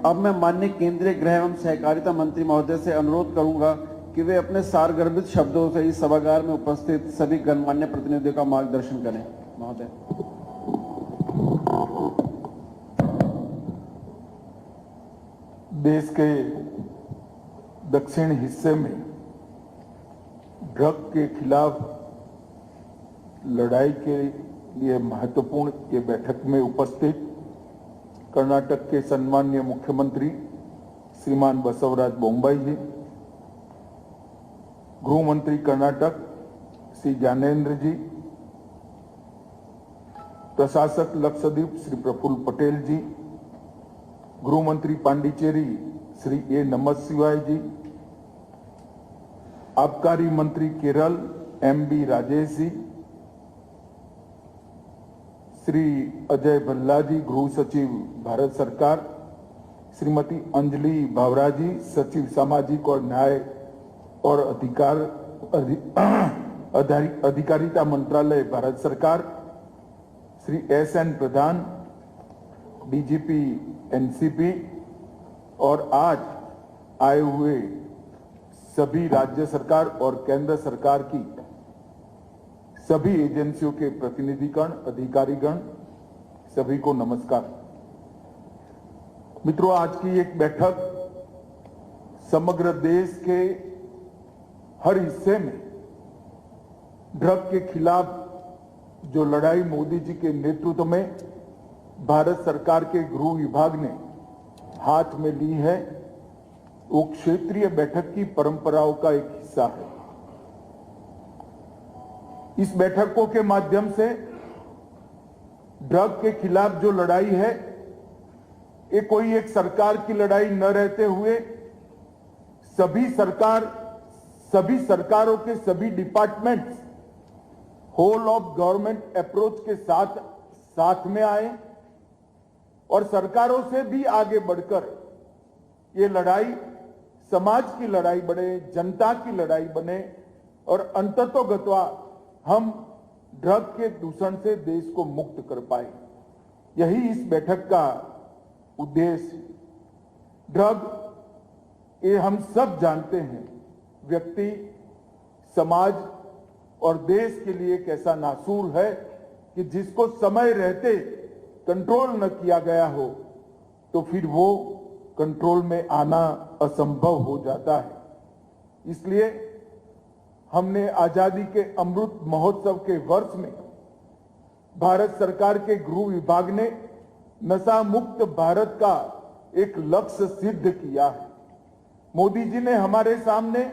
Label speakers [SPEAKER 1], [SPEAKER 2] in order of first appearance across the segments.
[SPEAKER 1] अब मैं माननीय केंद्रीय गृह एवं सहकारिता मंत्री महोदय से अनुरोध करूंगा कि वे अपने सारगर्भित शब्दों से इस सभागार में उपस्थित सभी गणमान्य प्रतिनिधियों का मार्गदर्शन करें। महोदय।
[SPEAKER 2] देश के दक्षिण हिस्से में ड्रग के खिलाफ लड़ाई के लिए महत्वपूर्ण ये बैठक में उपस्थित कर्नाटक के सम्माननीय मुख्यमंत्री श्रीमान बसवराज बोम्मई जी, गृह मंत्री कर्नाटक श्री ज्ञानेंद्र जी, प्रशासक लक्षद्वीप श्री प्रफुल्ल पटेल जी, गृह मंत्री पांडिचेरी श्री ए नमः जी, आबकारी मंत्री केरल एम.बी. राजेश जी, श्री अजय भल्ला जी, गृह सचिव भारत सरकार, श्रीमती अंजलि भावरा जी, सचिव सामाजिक और न्याय और अधिकारिता मंत्रालय भारत सरकार, श्री एस.एन. प्रधान डीजीपी एनसीपी और आज आए हुए सभी राज्य सरकार और केंद्र सरकार की सभी एजेंसियों के प्रतिनिधिगण, अधिकारीगण, सभी को नमस्कार। मित्रों, आज की एक बैठक समग्र देश के हर हिस्से में ड्रग के खिलाफ जो लड़ाई मोदी जी के नेतृत्व में भारत सरकार के गृह विभाग ने हाथ में ली है, वो क्षेत्रीय बैठक की परंपराओं का एक हिस्सा है। इस बैठकों के माध्यम से ड्रग के खिलाफ जो लड़ाई है, ये कोई एक सरकार की लड़ाई न रहते हुए सभी सरकारों के सभी departments whole of government approach के साथ में आए और सरकारों से भी आगे बढ़कर ये लड़ाई समाज की लड़ाई बने, जनता की लड़ाई बने और अंततोगत्वा हम ड्रग के दूषण से देश को मुक्त कर पाए। यही इस बैठक का उद्देश्य। ड्रग, ये हम सब जानते हैं, व्यक्ति, समाज और देश के लिए कैसा नासूर है कि जिसको समय रहते कंट्रोल न किया गया हो तो फिर वो कंट्रोल में आना असंभव हो जाता है। इसलिए हमने आजादी के अमृत महोत्सव के वर्ष में भारत सरकार के गृह विभाग ने नशा मुक्त भारत का एक लक्ष्य सिद्ध किया है। मोदी जी ने हमारे सामने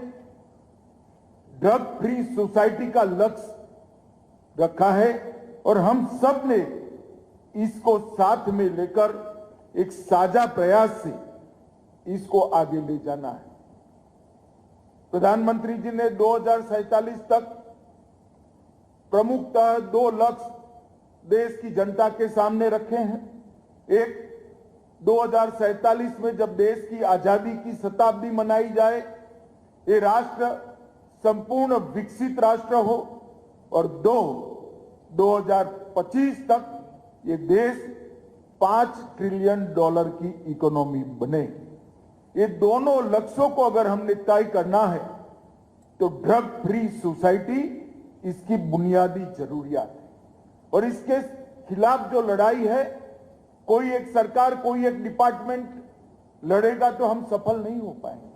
[SPEAKER 2] ड्रग फ्री सोसाइटी का लक्ष्य रखा है और हम सब ने इसको साथ में लेकर एक साझा प्रयास से इसको आगे ले जाना है। प्रधानमंत्री जी ने 2047 तक प्रमुखतः 2 लक्ष्य देश की जनता के सामने रखे हैं। एक, 2047 में जब देश की आजादी की शताब्दी मनाई जाए, ये राष्ट्र संपूर्ण विकसित राष्ट्र हो और 2025 तक ये देश $5 ट्रिलियन की इकोनॉमी बने। ये दोनों लक्ष्यों को अगर हमने तय करना है तो ड्रग फ्री सोसाइटी इसकी बुनियादी जरूरियात है और इसके खिलाफ जो लड़ाई है, कोई एक सरकार, कोई एक डिपार्टमेंट लड़ेगा तो हम सफल नहीं हो पाएंगे।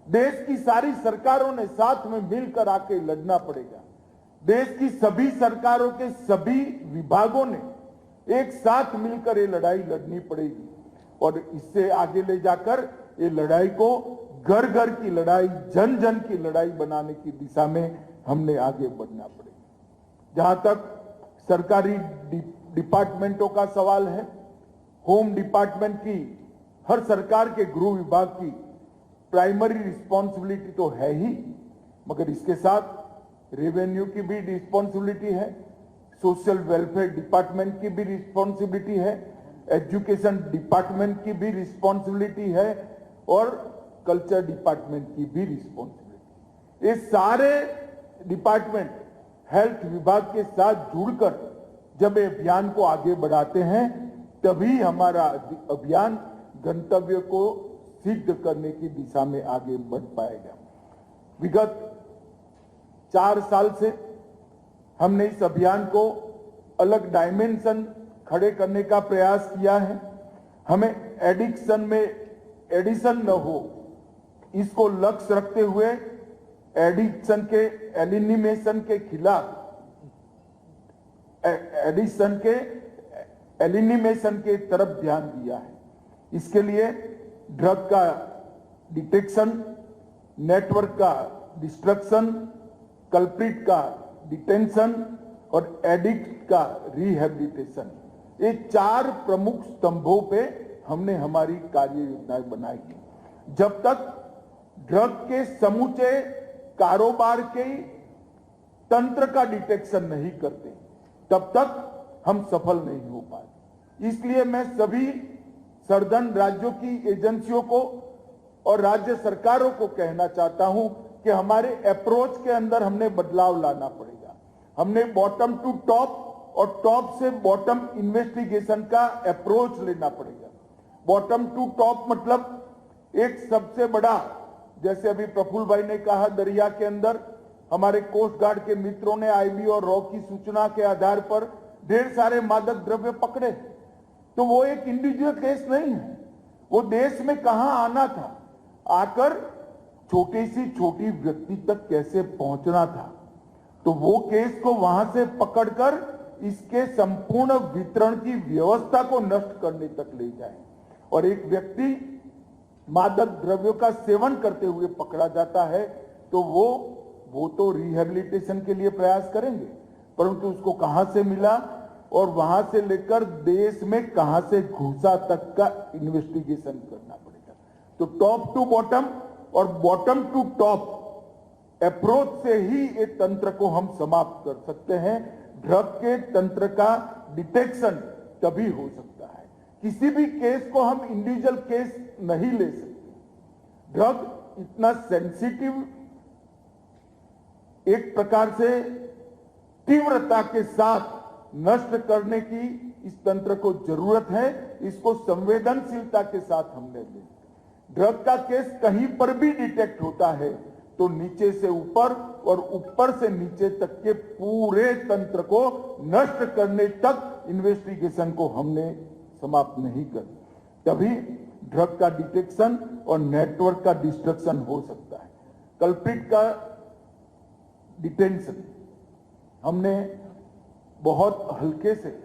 [SPEAKER 2] देश की सारी सरकारों ने साथ में मिलकर आके लड़ना पड़ेगा। देश की सभी सरकारों के सभी विभागों ने एक साथ मिलकर ये लड़ाई लड़नी पड़ेगी और इससे आगे ले जाकर ये लड़ाई को घर घर की लड़ाई, जन जन की लड़ाई बनाने की दिशा में हमने आगे बढ़ना पड़ेगा। जहां तक सरकारी डिपार्टमेंटों का सवाल है, होम डिपार्टमेंट की, हर सरकार के गृह विभाग की प्राइमरी रिस्पॉन्सिबिलिटी तो है ही, मगर इसके साथ रेवेन्यू की भी रिस्पॉन्सिबिलिटी है, सोशल वेलफेयर डिपार्टमेंट की भी रिस्पॉन्सिबिलिटी है, एजुकेशन डिपार्टमेंट की भी रिस्पॉन्सिबिलिटी है और कल्चर डिपार्टमेंट की भी रिस्पॉन्सिबिलिटी। ये सारे डिपार्टमेंट हेल्थ विभाग के साथ जुड़कर जब ये अभियान को आगे बढ़ाते हैं, तभी हमारा अभियान गंतव्य को सिद्ध करने की दिशा में आगे बढ़ पाएगा। विगत 4 साल से हमने इस अभियान को अलग डायमेंशन खड़े करने का प्रयास किया है। हमें एडिक्शन में एडिशन न हो, इसको लक्ष्य रखते हुए एडिक्शन के एलिमिनेशन के खिलाफ एडिक्शन के एलिमिनेशन के तरफ ध्यान दिया है। इसके लिए ड्रग का डिटेक्शन, नेटवर्क का डिस्ट्रक्शन, कल्प्रिट का डिटेंशन और एडिक्ट का रिहेबिलिटेशन, ये 4 प्रमुख स्तंभों पे हमने हमारी कार्य योजनाएं बनाई है। जब तक ड्रग के समूचे कारोबार के तंत्र का डिटेक्शन नहीं करते, तब तक हम सफल नहीं हो पाते। इसलिए मैं सभी सर्दन राज्यों की एजेंसियों को और राज्य सरकारों को कहना चाहता हूं कि हमारे अप्रोच के अंदर हमने बदलाव लाना पड़ेगा। हमने बॉटम टू टॉप और टॉप से बॉटम इन्वेस्टिगेशन का अप्रोच लेना पड़ेगा। बॉटम टू टॉप मतलब एक सबसे बड़ा, जैसे अभी प्रफुल्ल भाई ने कहा, दरिया के अंदर हमारे कोस्ट गार्ड के मित्रों ने आईबी और रॉ की सूचना के आधार पर ढेर सारे मादक द्रव्य पकड़े, तो वो एक इंडिविजुअल केस नहीं है, वो देश में कहां आना था, आकर छोटी सी छोटी व्यक्ति तक कैसे पहुंचना था, तो वो केस को वहां से पकड़कर इसके संपूर्ण वितरण की व्यवस्था को नष्ट करने तक ले जाए। और एक व्यक्ति मादक द्रव्यों का सेवन करते हुए पकड़ा जाता है तो वो तो रिहेबिलिटेशन के लिए प्रयास करेंगे, परंतु उसको कहां से मिला और वहां से लेकर देश में कहां से घुसा तक का इन्वेस्टिगेशन करना पड़ेगा। तो टॉप टू बॉटम और बॉटम टू टॉप अप्रोच से ही एक तंत्र को हम समाप्त कर सकते हैं। ड्रग के तंत्र का डिटेक्शन तभी हो सकता है। किसी भी केस को हम इंडिविजुअल केस नहीं ले सकते। ड्रग इतना सेंसिटिव, एक प्रकार से तीव्रता के साथ नष्ट करने की इस तंत्र को जरूरत है। इसको संवेदनशीलता के साथ हमने ले। ड्रग का केस कहीं पर भी डिटेक्ट होता है तो नीचे से ऊपर और ऊपर से नीचे तक के पूरे तंत्र को नष्ट करने तक इन्वेस्टिगेशन को हमने समाप्त नहीं कर, तभी ड्रग का डिटेक्शन और नेटवर्क का डिस्ट्रक्शन हो सकता है। कल्प्रिट का डिटेंशन हमने बहुत हल्के से,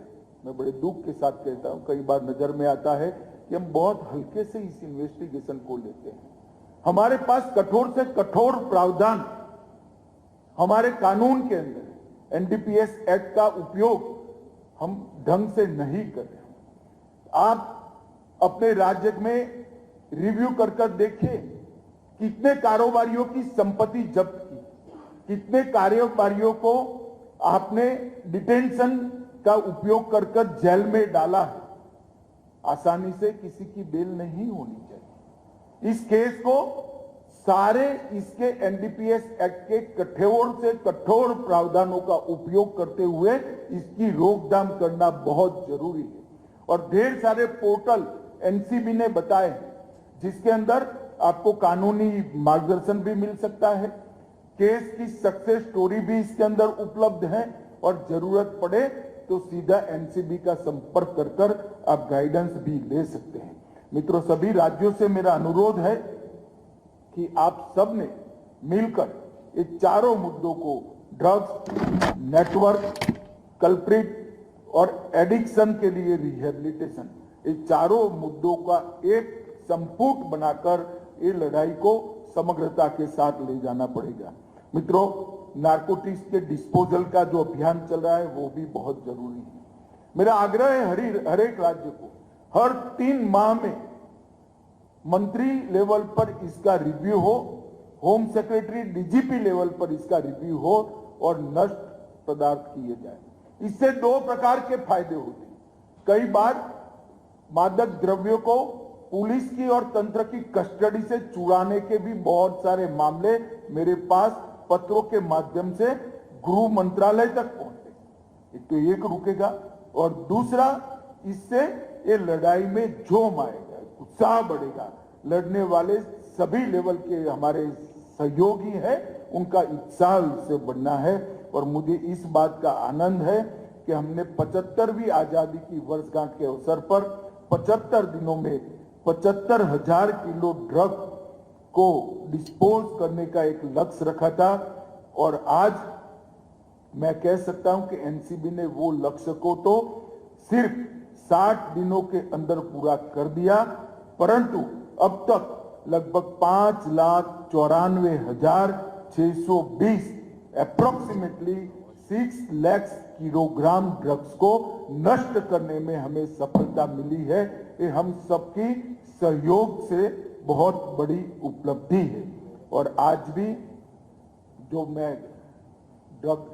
[SPEAKER 2] मैं बड़े दुख के साथ कहता हूं, कई बार नजर में आता है कि हम बहुत हल्के से इस इन्वेस्टिगेशन को लेते हैं। हमारे पास कठोर से कठोर प्रावधान हमारे कानून के अंदर, एनडीपीएस एक्ट का उपयोग हम ढंग से नहीं कर रहे। आप अपने राज्य में रिव्यू कर देखिए, कितने कारोबारियों की संपत्ति जब्त की, कितने कारोबारियों को आपने डिटेंशन का उपयोग कर जेल में डाला है। आसानी से किसी की बेल नहीं होनी चाहिए। इस केस को सारे इसके एनडीपीएस एक्ट के कठोर से कठोर प्रावधानों का उपयोग करते हुए इसकी रोकथाम करना बहुत जरूरी है। और ढेर सारे पोर्टल एनसीबी ने बताए जिसके अंदर आपको कानूनी मार्गदर्शन भी मिल सकता है, केस की सक्सेस स्टोरी भी इसके अंदर उपलब्ध है, और जरूरत पड़े तो सीधा एनसीबी का संपर्क कर आप गाइडेंस भी ले सकते हैं। मित्रों, सभी राज्यों से मेरा अनुरोध है कि आप सब ने मिलकर ये चारों मुद्दों को, ड्रग्स, नेटवर्क, कल्प्रिट और एडिक्शन के लिए रिहेबिलिटेशन, ये चारों मुद्दों का एक संपुट बनाकर ये लड़ाई को समग्रता के साथ ले जाना पड़ेगा। मित्रों, नारकोटिक्स के डिस्पोजल का जो अभियान चल रहा है वो भी बहुत जरूरी है। मेरा आग्रह है हर एक राज्य को हर 3 माह में मंत्री लेवल पर इसका रिव्यू हो, होम सेक्रेटरी, डीजीपी लेवल पर इसका रिव्यू हो और नष्ट पदार्थ किए जाए। इससे 2 प्रकार के फायदे होते हैं। कई बार मादक द्रव्यों को पुलिस की और तंत्र की कस्टडी से चुराने के भी बहुत सारे मामले मेरे पास पत्रों के माध्यम से गृह मंत्रालय तक पहुंचे। एक तो रुकेगा और दूसरा इससे ये लड़ाई में जोम आएगा, उत्साह बढ़ेगा। लड़ने वाले सभी लेवल के हमारे सहयोगी हैं, उनका उत्साह इससे बढ़ना है। और मुझे इस बात का आनंद है कि हमने 75वीं आजादी की वर्षगांठ के अवसर पर 75 दिनों में 75,000 किलो ड्रग को डिस्पोज करने का एक लक्ष्य रखा था। और आज मैं कह सकता हूं कि एनसीबी ने वो लक्ष्य को तो सिर्फ 60 दिनों के अंदर पूरा कर दिया, परंतु अब तक लगभग 5,94,620 अप्रोक्सीमेटली 6 लाख किलोग्राम ड्रग्स को नष्ट करने में हमें सफलता मिली है। ये हम सबकी सहयोग से बहुत बड़ी उपलब्धि है। और आज भी जो मैं ड्रग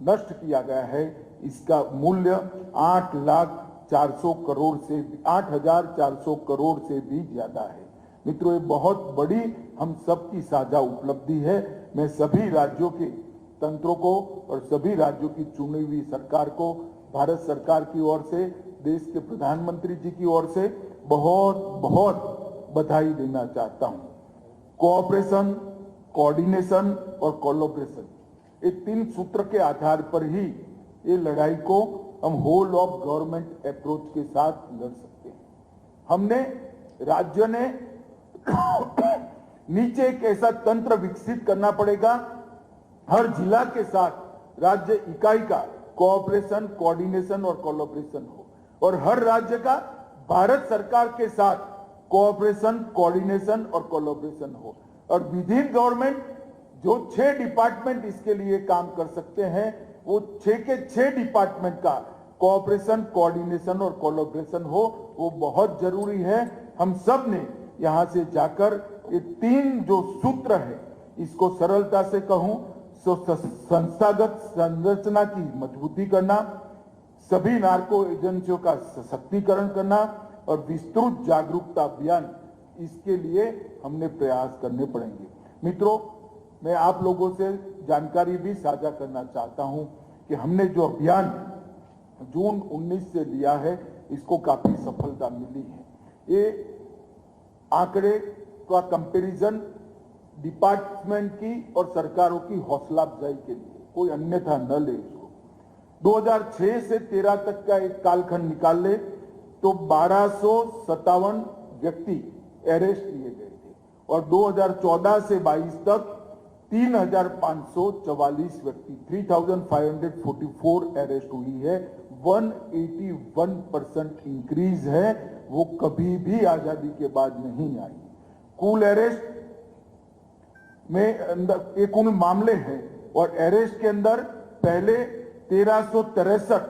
[SPEAKER 2] नष्ट किया गया है, इसका मूल्य 8,400 करोड़ से 8,400 करोड़ से भी ज्यादा है। मित्रों, ये बहुत बड़ी हम सबकी साझा उपलब्धि है। मैं सभी राज्यों के तंत्रों को और सभी राज्यों की चुनी हुई सरकार को, भारत सरकार की ओर से, देश के प्रधानमंत्री जी की ओर से बहुत बहुत बधाई देना चाहता हूं। कोऑपरेशन, कोऑर्डिनेशन और कोलैबोरेशन, ये 3 सूत्र के आधार पर ही ये लड़ाई को हम होल ऑफ गवर्नमेंट अप्रोच के साथ लड़ सकते हैं। हमने, राज्य ने नीचे एक ऐसा तंत्र विकसित करना पड़ेगा, हर जिला के साथ राज्य इकाई का कोऑपरेशन, कोऑर्डिनेशन और कोलैबोरेशन हो, और हर राज्य का भारत सरकार के साथ कोऑपरेशन, कोऑर्डिनेशन और कोलैबोरेशन हो। और विद इन गवर्नमेंट जो 6 डिपार्टमेंट इसके लिए काम कर सकते हैं, वो 6 के 6 डिपार्टमेंट का कोऑपरेशन, कोऑर्डिनेशन और कोलैबोरेशन हो, वो बहुत जरूरी है। हम सब ने यहां से जाकर ये 3 जो सूत्र है, इसको सरलता से कहूं तो संस्थागत संरचना की मजबूती करना, सभी नार्को एजेंसियों का सशक्तिकरण करना और विस्तृत जागरूकता अभियान, इसके लिए हमने प्रयास करने पड़ेंगे। मित्रों, मैं आप लोगों से जानकारी भी साझा करना चाहता हूं कि हमने जो अभियान जून 19 से लिया है, इसको काफी सफलता मिली है। ये आंकड़े का कंपैरिजन डिपार्टमेंट की और सरकारों की हौसला अफजाई के लिए, कोई अन्यथा न ले इसको। 2006 से 13 तक का एक कालखंड निकाल ले तो 1257 व्यक्ति अरेस्ट किए गए थे, और 2014 से 22 तक 3,544 व्यक्ति 3,544 अरेस्ट हुई है। 181% इंक्रीज है, वो कभी भी आजादी के बाद नहीं आई। कुल अरेस्ट में अंदर ये कुल मामले हैं, और अरेस्ट के अंदर पहले 1363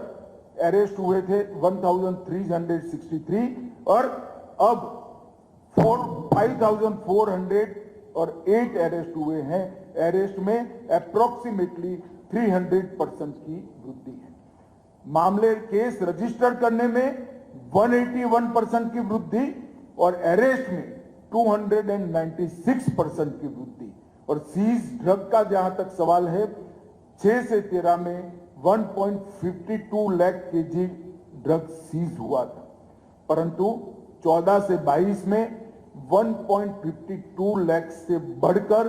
[SPEAKER 2] अरेस्ट हुए थे, 1363, और अब 5,408 अरेस्ट हुए हैं। अरेस्ट में अप्रोक्सीमेटली 300% की वृद्धि है। मामले, केस रजिस्टर करने में 181% की वृद्धि और अरेस्ट में 296% की वृद्धि। और सीज ड्रग का जहां तक सवाल है, 6 से 13 में 1.52 लाख केजी ड्रग सीज हुआ था, परंतु 14 से 22 में 1.52 लाख से बढ़कर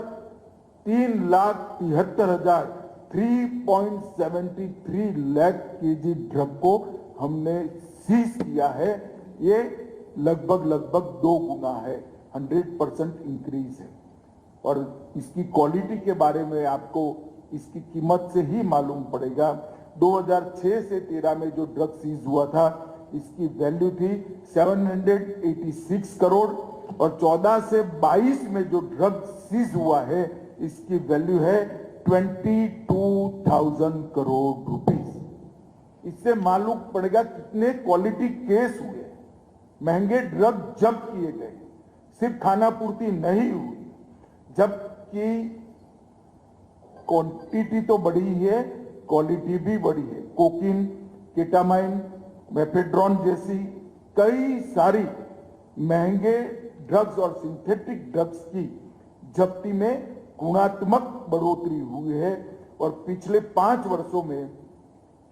[SPEAKER 2] 3,73,373 लाख केजी ड्रग को हमने सीज किया है। ये लगभग 2 गुना है, 100% इंक्रीज है। और इसकी क्वालिटी के बारे में आपको इसकी कीमत से ही मालूम पड़ेगा। 2006 से 13 में जो ड्रग सीज हुआ था, इसकी वैल्यू थी 786 करोड़, और 14 से 22 में जो ड्रग सीज हुआ है, इसकी वैल्यू है 22,000 करोड़ रुपीस। इससे मालूम पड़ेगा कितने क्वालिटी केस हुए, महंगे ड्रग जब्त किए गए। सिर्फ खाना पूर्ति नहीं हुई, जबकि क्वांटिटी तो बड़ी है, क्वालिटी भी बड़ी है। कोकीन, केटामाइन, मेफेड्रॉन जैसी कई सारी महंगे ड्रग्स और सिंथेटिक ड्रग्स की जब्ती में गुणात्मक बढ़ोतरी हुई है। और पिछले 5 वर्षों में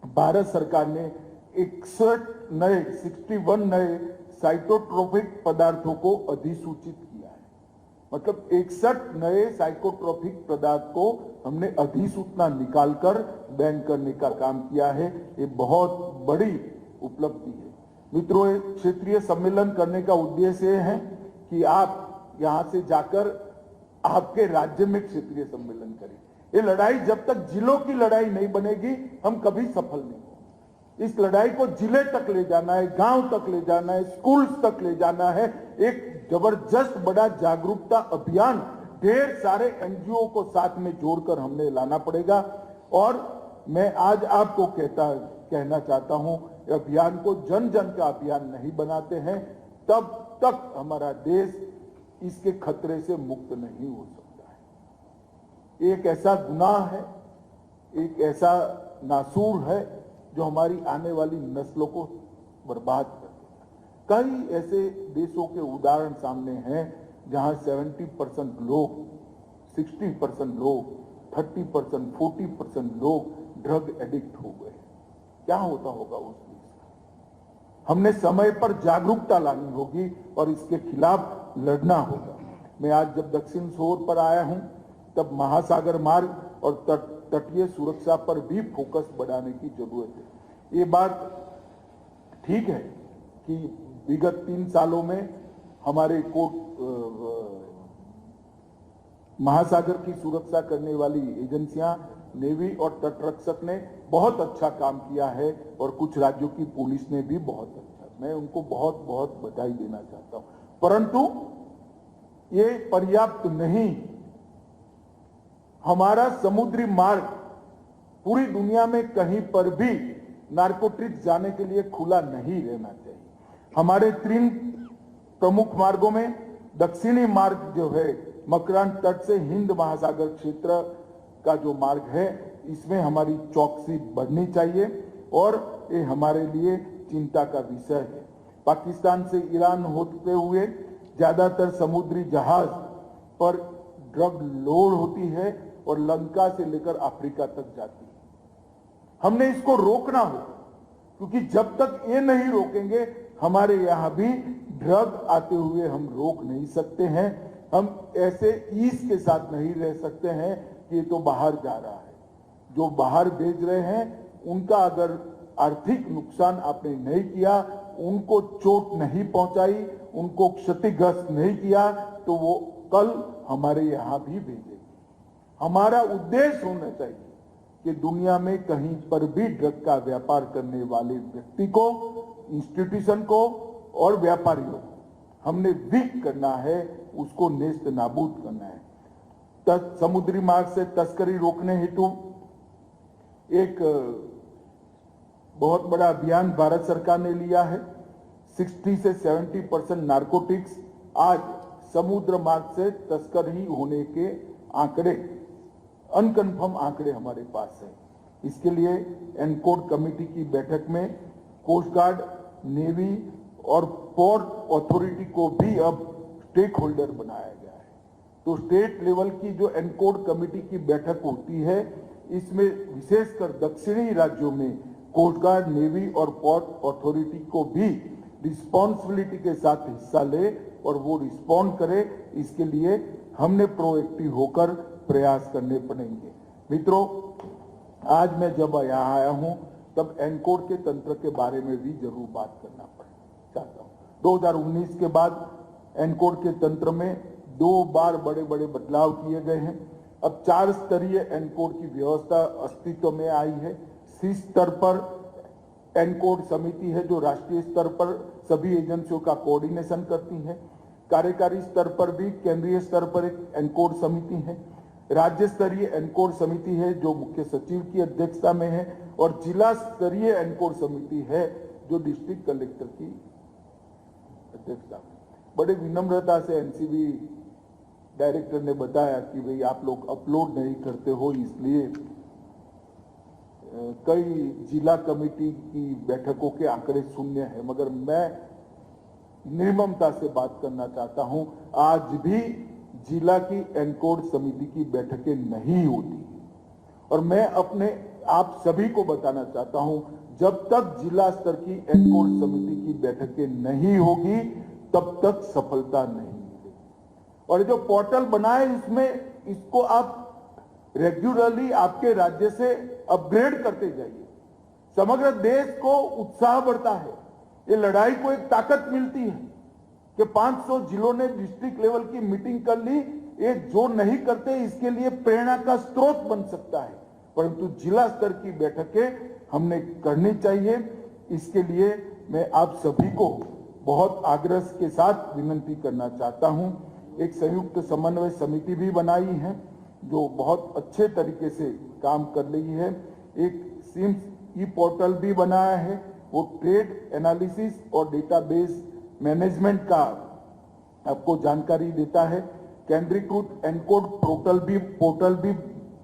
[SPEAKER 2] भारत सरकार ने 61 नए साइटोट्रोपिक पदार्थों को अधिसूचित किया है। मतलब 61 नए साइकोट्रोपिक पदार्थ को हमने अधिसूचना निकालकर बैन करने का काम किया है। ये बहुत बड़ी उपलब्धि है। मित्रों, क्षेत्रीय सम्मेलन करने का उद्देश्य है कि आप यहां से जाकर आपके राज्य में क्षेत्रीय सम्मेलन करें। ये लड़ाई जब तक जिलों की लड़ाई नहीं बनेगी, हम कभी सफल नहीं होंगे। इस लड़ाई को जिले तक ले जाना है, गांव तक ले जाना है, स्कूल्स तक ले जाना है। एक जबरदस्त बड़ा जागरूकता अभियान ढेर सारे एनजीओ को साथ में जोड़कर हमने लाना पड़ेगा। और मैं आज आपको कहना चाहता हूं, अभियान को जन जन का अभियान नहीं बनाते हैं, तब तक हमारा देश इसके खतरे से मुक्त नहीं हो सकता है। एक ऐसा गुनाह है, एक ऐसा नासूर है जो हमारी आने वाली नस्लों को बर्बाद कर देगा। कई ऐसे देशों के उदाहरण सामने हैं जहां 70% लोग, 60% लोग, 30%, 40% लोग ड्रग एडिक्ट हो गए। क्या होता होगा उस देश का? हमने समय पर जागरूकता लानी होगी और इसके खिलाफ लड़ना होगा। मैं आज जब दक्षिण छोर पर आया हूं, तब महासागर मार्ग और तटीय सुरक्षा पर भी फोकस बढ़ाने की जरूरत है। ये बात ठीक है कि विगत 3 सालों में हमारे महासागर की सुरक्षा करने वाली एजेंसियां, नेवी और तटरक्षक ने बहुत अच्छा काम किया है और कुछ राज्यों की पुलिस ने भी बहुत अच्छा। मैं उनको बहुत बहुत बधाई देना चाहता हूं, परंतु ये पर्याप्त नहीं। हमारा समुद्री मार्ग पूरी दुनिया में कहीं पर भी नार्कोटिक्स जाने के लिए खुला नहीं रहना चाहिए। हमारे 3 प्रमुख मार्गों में दक्षिणी मार्ग जो है, मकरान तट से हिंद महासागर क्षेत्र का जो मार्ग है, इसमें हमारी चौकसी बढ़नी चाहिए और ये हमारे लिए चिंता का विषय है। पाकिस्तान से ईरान होते हुए ज्यादातर समुद्री जहाज पर ड्रग लोड होती है और लंका से लेकर अफ्रीका तक जाती है। हमने इसको रोकना होगा, क्योंकि जब तक ये नहीं रोकेंगे, हमारे यहां भी ड्रग आते हुए हम रोक नहीं सकते हैं। हम ऐसे ईज के साथ नहीं रह सकते हैं कि ये तो बाहर जा रहा है। जो बाहर भेज रहे हैं, उनका अगर आर्थिक नुकसान आपने नहीं किया, उनको चोट नहीं पहुंचाई, उनको क्षतिग्रस्त नहीं किया, तो वो कल हमारे यहां भी भेजेगी। हमारा उद्देश्य होना चाहिए कि दुनिया में कहीं पर भी ड्रग का व्यापार करने वाले व्यक्ति को, इंस्टीट्यूशन को और व्यापारियों को हमने वीक करना है, उसको नेस्त नाबूद करना है। समुद्री मार्ग से तस्करी रोकने हेतु एक बहुत बड़ा अभियान भारत सरकार ने लिया है। 60 से 70% नार्कोटिक्स आज समुद्र मार्ग से तस्करी होने के आंकड़े, अनकन्फर्म आंकड़े हमारे पास है। इसके लिए एनकोड कमेटी की बैठक में कोस्ट गार्ड, नेवी और पोर्ट अथॉरिटी को भी अब स्टेक होल्डर बनाया गया है। तो स्टेट लेवल की जो एनकोड कमेटी की बैठक होती है, इसमें विशेषकर दक्षिणी राज्यों में कोस्ट गार्ड, नेवी और पोर्ट अथॉरिटी को भी रिस्पॉन्सिबिलिटी के साथ हिस्सा ले और वो रिस्पॉन्ड करे। इसके लिए हमने प्रोएक्टिव होकर प्रयास करने पड़ेंगे। मित्रों, आज मैं जब यहाँ आया हूं, तब एनकोड के तंत्र के बारे में भी जरूर बात करना चाहता हूं। 2019 के बाद एनकोड के तंत्र में 2 बार बड़े बड़े बदलाव किए गए हैं। अब 4 स्तरीय एनकोड की व्यवस्था अस्तित्व में आई है। शीर्ष स्तर पर एनकोड समिति है जो राष्ट्रीय स्तर पर सभी एजेंसियों का कोऑर्डिनेशन करती है। कार्यकारी स्तर पर भी केंद्रीय स्तर पर एक एनकोड समिति है। राज्य स्तरीय एनकोड समिति है जो मुख्य सचिव की अध्यक्षता में है, और जिला स्तरीय एनकोड समिति है जो डिस्ट्रिक्ट कलेक्टर की अध्यक्षता में। बड़े विनम्रता से एनसीबी डायरेक्टर ने बताया कि भाई आप लोग अपलोड नहीं करते हो, इसलिए कई जिला कमेटी की बैठकों के आंकड़े शून्य है। मगर मैं निर्ममता से बात करना चाहता हूं, आज भी जिला की एनकोड समिति की बैठकें नहीं होती, और मैं अपने आप सभी को बताना चाहता हूं, जब तक जिला स्तर की एनकोर समिति की बैठकें नहीं होगी तब तक सफलता नहीं मिलेगी। और जो पोर्टल बना है इसमें इसको आप रेगुलरली आपके राज्य से अपग्रेड करते जाइए। समग्र देश को उत्साह बढ़ता है, ये लड़ाई को एक ताकत मिलती है कि 500 जिलों ने डिस्ट्रिक्ट लेवल की मीटिंग कर ली। ये जो नहीं करते इसके लिए प्रेरणा का स्रोत बन सकता है, परंतु जिला स्तर की बैठकें हमने करनी चाहिए। इसके लिए मैं आप सभी को बहुत आग्रह के साथ विनती करना चाहता हूं। एक संयुक्त समन्वय समिति भी बनाई है जो बहुत अच्छे तरीके से काम कर रही है। एक सिम्स ई पोर्टल भी बनाया है, वो ट्रेड एनालिसिस और डेटाबेस मैनेजमेंट का आपको जानकारी देता है। केंद्रीकृत एनकोड पोर्टल भी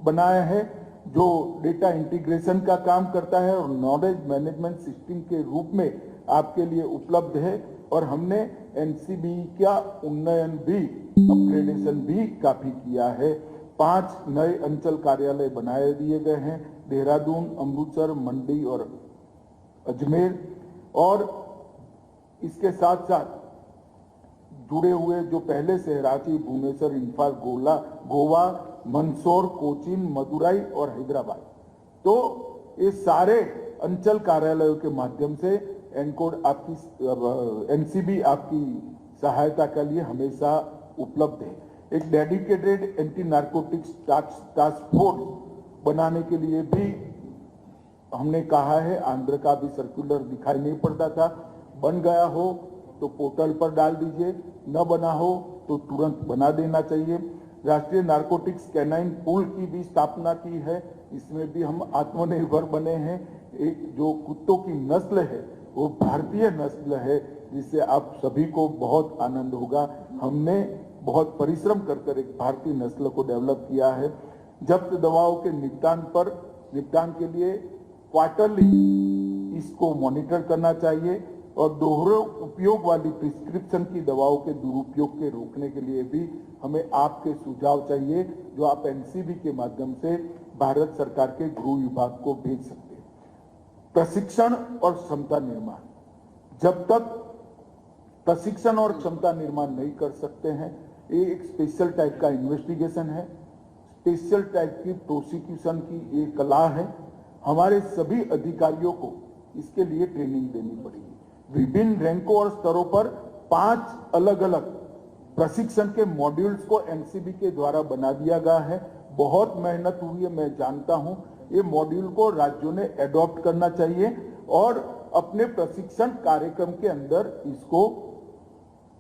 [SPEAKER 2] बनाया है जो डेटा इंटीग्रेशन का काम करता है और नॉलेज मैनेजमेंट सिस्टम के रूप में आपके लिए उपलब्ध है। और हमने एनसीबी का उन्नयन भी, अपग्रेडेशन भी काफी किया है। 5 नए अंचल कार्यालय बनाए दिए गए हैं, देहरादून, अमृतसर, मंडी और अजमेर। और इसके साथ साथ जुड़े हुए जो पहले से रांची, भुवनेश्वर, इम्फाल, गोवा, मंदसौर, कोचीन, मदुरई और हैदराबाद, तो ये सारे अंचल कार्यालयों के माध्यम से एनकोड आपकी एनसीबी आपकी सहायता के लिए हमेशा उपलब्ध है। एक dedicated anti narcotics task force बनाने के लिए भी हमने कहा है। आंध्र का भी सर्कुलर दिखाई नहीं पड़ता था, बन गया हो तो पोर्टल पर डाल दीजिए, न बना हो तो तुरंत बना देना चाहिए। राष्ट्रीय नार्कोटिक्स कैनाइन पूल की भी स्थापना की है, इसमें भी हम आत्मनिर्भर बने हैं। एक जो कुत्तों की नस्ल है वो भारतीय नस्ल है, जिससे आप सभी को बहुत आनंद होगा। हमने बहुत परिश्रम कर एक भारतीय नस्ल को डेवलप किया है। जब्त दवाओं के निपटान के लिए क्वार्टरली इसको मॉनिटर करना चाहिए और दोहरे उपयोग वाली प्रिस्क्रिप्शन की दवाओं के दुरुपयोग के रोकने के लिए भी हमें आपके सुझाव चाहिए, जो आप एनसीबी के माध्यम से भारत सरकार के गृह विभाग को भेज सकते हैं। प्रशिक्षण और क्षमता निर्माण, जब तक प्रशिक्षण और क्षमता निर्माण नहीं कर सकते हैं, ये एक स्पेशल टाइप का इन्वेस्टिगेशन है, स्पेशल टाइप की प्रोसिक्यूशन की ये कला है। हमारे सभी अधिकारियों को इसके लिए ट्रेनिंग देनी पड़ेगी। विभिन्न रैंकों और स्तरों पर 5 अलग अलग प्रशिक्षण के मॉड्यूल्स को एनसीबी के द्वारा बना दिया गया है। बहुत मेहनत हुई है, मैं जानता हूं। ये मॉड्यूल को राज्यों ने एडॉप्ट करना चाहिए और अपने प्रशिक्षण कार्यक्रम के अंदर इसको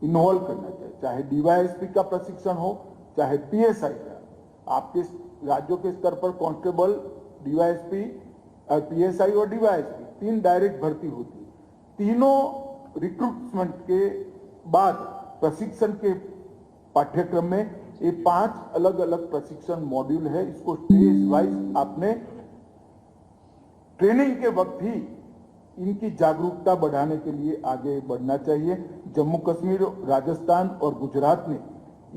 [SPEAKER 2] इन्वॉल्व करना चाहिए। चाहे डीवाईएसपी का प्रशिक्षण हो, चाहे पीएसआई का। आपके राज्यों के स्तर पर कांस्टेबल, डीवाईएसपी, पीएसआई और डीवाईएसपी 3 डायरेक्ट भर्ती होती है। तीनों रिक्रूटमेंट के बाद प्रशिक्षण के पाठ्यक्रम में ये 5 अलग अलग प्रशिक्षण मॉड्यूल है। इसको स्टेज वाइज आपने ट्रेनिंग के वक्त ही इनकी जागरूकता बढ़ाने के लिए आगे बढ़ना चाहिए। जम्मू कश्मीर, राजस्थान और गुजरात ने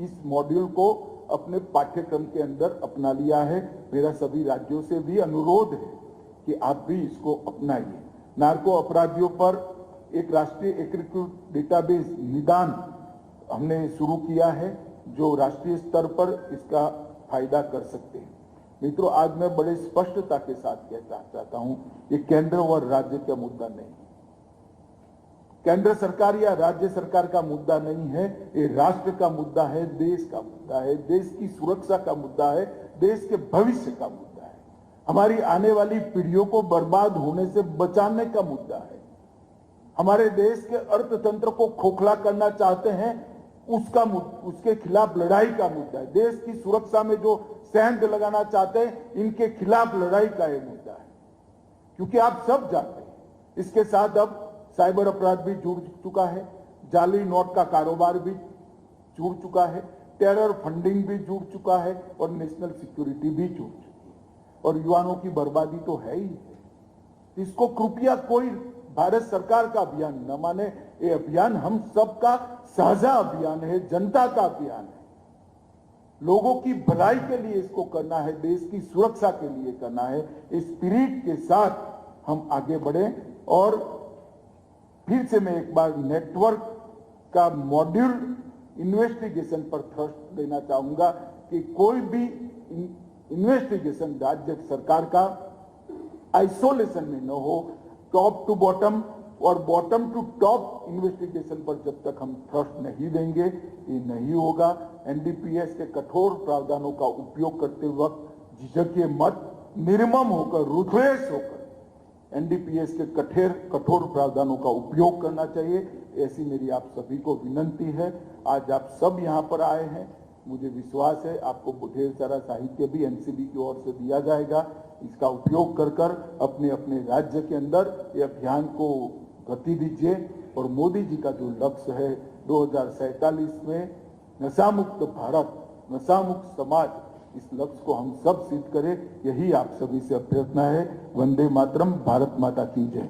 [SPEAKER 2] इस मॉड्यूल को अपने पाठ्यक्रम के अंदर अपना लिया है। मेरा सभी राज्यों से भी अनुरोध है कि आप भी इसको अपनाइए। नार्को अपराधियों पर एक राष्ट्रीय एकीकृत डेटाबेस निदान हमने शुरू किया है, जो राष्ट्रीय स्तर पर इसका फायदा कर सकते हैं। मित्रों, आज मैं बड़े स्पष्टता के साथ कहना चाहता हूं, ये केंद्र और राज्य का मुद्दा नहीं, केंद्र सरकार या राज्य सरकार का मुद्दा नहीं है, ये राष्ट्र का मुद्दा है, देश का मुद्दा है, देश की सुरक्षा का मुद्दा है, देश के भविष्य का मुद्दा है, हमारी आने वाली पीढ़ियों को बर्बाद होने से बचाने का मुद्दा है। हमारे देश के अर्थतंत्र को खोखला करना चाहते हैं, उसके खिलाफ लड़ाई का मुद्दा है। देश की सुरक्षा में जो सेंध लगाना चाहते हैं, इनके खिलाफ लड़ाई का ये मुद्दा है। क्योंकि आप सब जानते हैं, इसके साथ अब साइबर अपराध भी जुड़ चुका है, जाली नोट का कारोबार भी जुड़ चुका है, टेरर फंडिंग भी जुड़ चुका है और नेशनल सिक्योरिटी भी जुड़ चुकी है। और युवाओं की बर्बादी तो है ही। इसको कृपया कोई भारत सरकार का अभियान न माने। ये अभियान हम सबका साझा अभियान है, जनता का अभियान है। लोगों की भलाई के लिए इसको करना है, देश की सुरक्षा के लिए करना है। इस स्पिरिट के साथ हम आगे बढ़े। और फिर से मैं एक बार नेटवर्क का मॉड्यूल इन्वेस्टिगेशन पर थ्रस्ट देना चाहूंगा कि कोई भी इन्वेस्टिगेशन राज्य सरकार का आइसोलेशन में न हो, टॉप टू बॉटम और बॉटम टू टॉप इन्वेस्टिगेशन पर जब तक हम थ्रस्ट नहीं देंगे ये नहीं होगा। एनडीपीएस के कठोर प्रावधानों का उपयोग करते वक्त झिझकिए मत, निर्मम होकर, रूथलेस होकर एनडीपीएस के कठोर प्रावधानों का उपयोग करना चाहिए, ऐसी मेरी आप सभी को विनंती है। आज आप सब यहाँ पर आए हैं, मुझे विश्वास है आपको ढेर सारा साहित्य भी एनसीबी की ओर से दिया जाएगा। इसका उपयोग कर अपने अपने राज्य के अंदर ये अभियान को गति दीजिए और मोदी जी का जो लक्ष्य है 2047 में नशा मुक्त भारत, नशा मुक्त समाज, इस लक्ष्य को हम सब सिद्ध करें, यही आप सभी से अभ्यर्थना है। वंदे मातरम, भारत माता की जय।